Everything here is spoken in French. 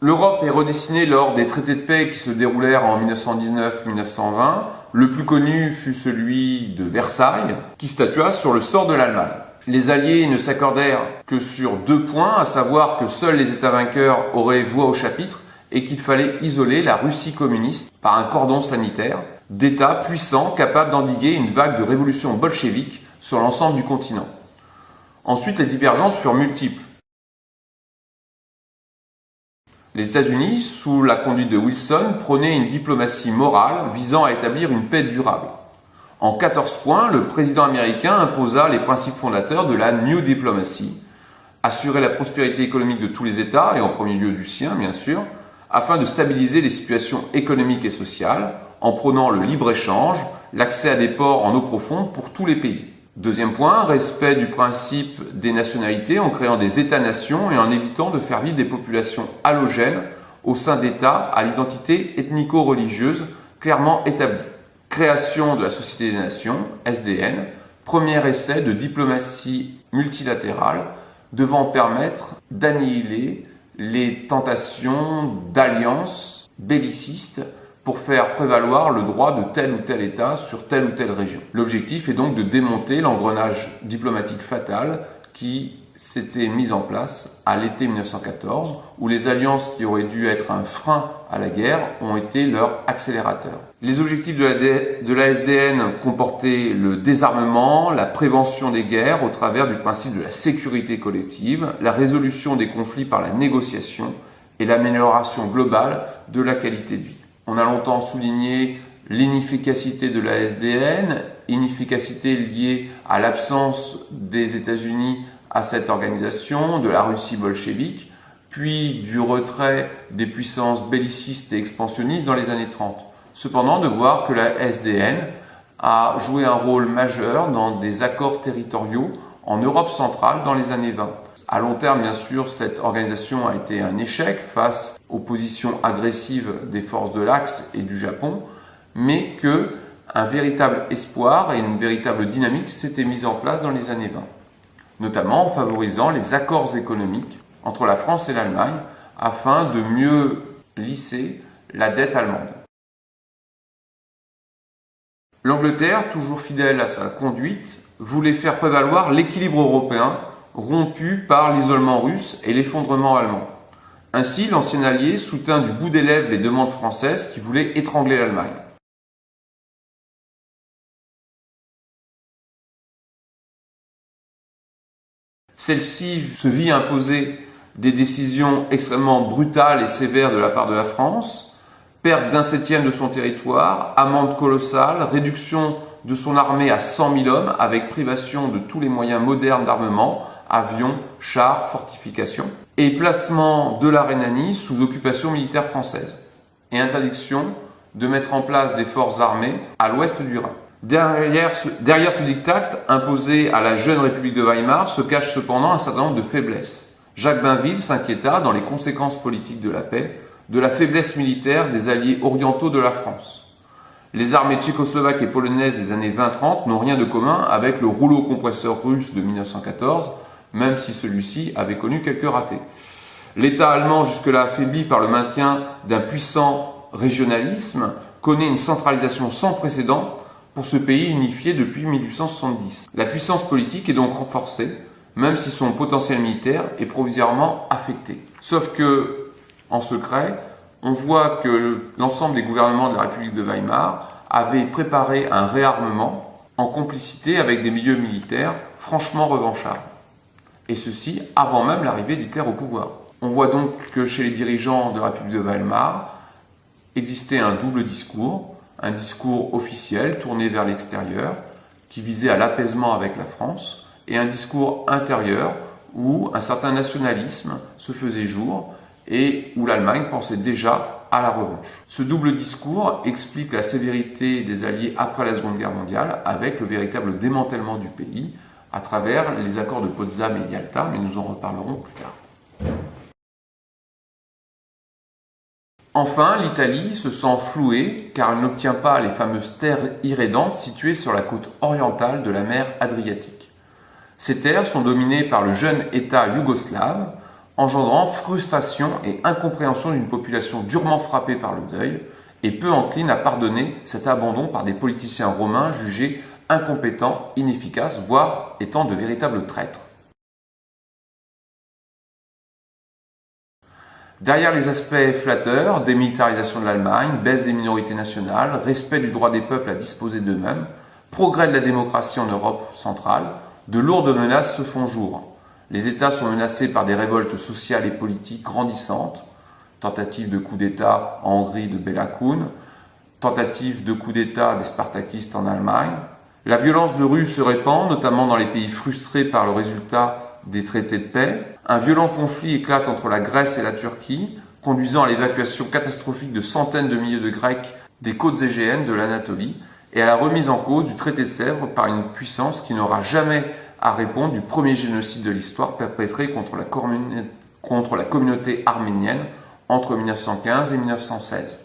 L'Europe est redessinée lors des traités de paix qui se déroulèrent en 1919-1920. Le plus connu fut celui de Versailles, qui statua sur le sort de l'Allemagne. Les Alliés ne s'accordèrent que sur 2 points, à savoir que seuls les États vainqueurs auraient voix au chapitre et qu'il fallait isoler la Russie communiste par un cordon sanitaire d'États puissants capables d'endiguer une vague de révolution bolchevique sur l'ensemble du continent. Ensuite, les divergences furent multiples. Les États-Unis, sous la conduite de Wilson, prônaient une diplomatie morale visant à établir une paix durable. En 14 points, le président américain imposa les principes fondateurs de la New Diplomacy, assurer la prospérité économique de tous les États, et en premier lieu du sien, bien sûr, afin de stabiliser les situations économiques et sociales, en prônant le libre-échange, l'accès à des ports en eau profonde pour tous les pays. Deuxième point, respect du principe des nationalités en créant des États-nations et en évitant de faire vivre des populations allogènes au sein d'États à l'identité ethnico-religieuse clairement établie. Création de la Société des Nations, SDN, premier essai de diplomatie multilatérale devant permettre d'annihiler les tentations d'alliances bellicistes pour faire prévaloir le droit de tel ou tel État sur telle ou telle région. L'objectif est donc de démonter l'engrenage diplomatique fatal qui s'était mis en place à l'été 1914, où les alliances qui auraient dû être un frein à la guerre ont été leur accélérateur. Les objectifs de la SDN comportaient le désarmement, la prévention des guerres au travers du principe de la sécurité collective, la résolution des conflits par la négociation et l'amélioration globale de la qualité de vie. On a longtemps souligné l'inefficacité de la SDN, inefficacité liée à l'absence des États-Unis à cette organisation, de la Russie bolchevique, puis du retrait des puissances bellicistes et expansionnistes dans les années 30. Cependant, de voir que la SDN a joué un rôle majeur dans des accords territoriaux en Europe centrale dans les années 20. À long terme, bien sûr, cette organisation a été un échec face aux positions agressives des forces de l'Axe et du Japon, mais qu'un véritable espoir et une véritable dynamique s'étaient mis en place dans les années 20, notamment en favorisant les accords économiques entre la France et l'Allemagne afin de mieux lisser la dette allemande. L'Angleterre, toujours fidèle à sa conduite, voulait faire prévaloir l'équilibre européen rompu par l'isolement russe et l'effondrement allemand. Ainsi, l'ancien allié soutint du bout des lèvres les demandes françaises qui voulaient étrangler l'Allemagne. Celle-ci se vit imposer des décisions extrêmement brutales et sévères de la part de la France, perte d'un septième de son territoire, amende colossale, réduction de son armée à 100 000 hommes avec privation de tous les moyens modernes d'armement, avions, chars, fortifications, et placement de la Rhénanie sous occupation militaire française, et interdiction de mettre en place des forces armées à l'ouest du Rhin. Derrière ce diktat imposé à la jeune République de Weimar se cache cependant un certain nombre de faiblesses. Jacques Bainville s'inquiéta, dans les conséquences politiques de la paix, de la faiblesse militaire des alliés orientaux de la France. Les armées tchécoslovaques et polonaises des années 20-30 n'ont rien de commun avec le rouleau compresseur russe de 1914, même si celui-ci avait connu quelques ratés. L'État allemand, jusque-là affaibli par le maintien d'un puissant régionalisme, connaît une centralisation sans précédent pour ce pays unifié depuis 1870. La puissance politique est donc renforcée, même si son potentiel militaire est provisoirement affecté. Sauf que, en secret, on voit que l'ensemble des gouvernements de la République de Weimar avaient préparé un réarmement en complicité avec des milieux militaires franchement revanchards. Et ceci avant même l'arrivée d'Hitler au pouvoir. On voit donc que chez les dirigeants de la République de Weimar existait un double discours, un discours officiel tourné vers l'extérieur qui visait à l'apaisement avec la France et un discours intérieur où un certain nationalisme se faisait jour et où l'Allemagne pensait déjà à la revanche. Ce double discours explique la sévérité des Alliés après la Seconde Guerre mondiale avec le véritable démantèlement du pays à travers les accords de Potsdam et Yalta, mais nous en reparlerons plus tard. Enfin, l'Italie se sent flouée car elle n'obtient pas les fameuses terres irrédentes situées sur la côte orientale de la mer Adriatique. Ces terres sont dominées par le jeune État yougoslave, engendrant frustration et incompréhension d'une population durement frappée par le deuil et peu encline à pardonner cet abandon par des politiciens romains jugés incompétents, inefficaces, voire étant de véritables traîtres. Derrière les aspects flatteurs, démilitarisation de l'Allemagne, baisse des minorités nationales, respect du droit des peuples à disposer d'eux-mêmes, progrès de la démocratie en Europe centrale, de lourdes menaces se font jour. Les États sont menacés par des révoltes sociales et politiques grandissantes, tentative de coup d'État en Hongrie de Béla Kun, tentative de coup d'État des spartakistes en Allemagne. La violence de rue se répand, notamment dans les pays frustrés par le résultat des traités de paix. Un violent conflit éclate entre la Grèce et la Turquie, conduisant à l'évacuation catastrophique de centaines de milliers de Grecs des côtes égéennes de l'Anatolie et à la remise en cause du traité de Sèvres par une puissance qui n'aura jamais à répondre du premier génocide de l'histoire perpétré contre la communauté arménienne entre 1915 et 1916.